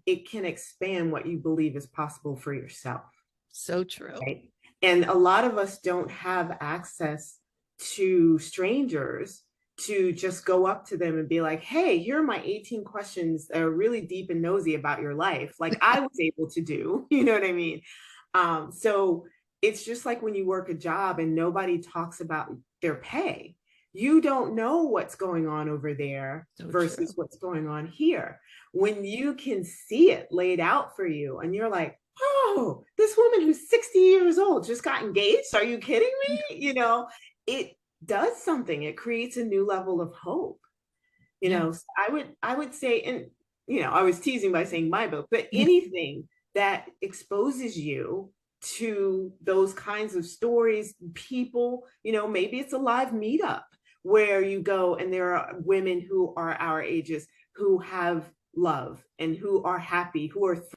it can expand what you believe is possible for yourself. So true. Right? And a lot of us don't have access to strangers to just go up to them and be like, hey, here are my 18 questions that are really deep and nosy about your life, like I was able to do. You know what I mean? So it's just like when you work a job and nobody talks about their pay. You don't know what's going on over there So versus true. what's going on here. When you can see it laid out for you and you're like, oh, this woman who's 60 years old just got engaged. Are you kidding me? You know, it does something. It creates a new level of hope. You Yeah. know, so I would say, and you know, I was teasing by saying my book, but anything that exposes you to those kinds of stories, people, you know, maybe it's a live meetup where you go and there are women who are our ages who have love and who are happy, who are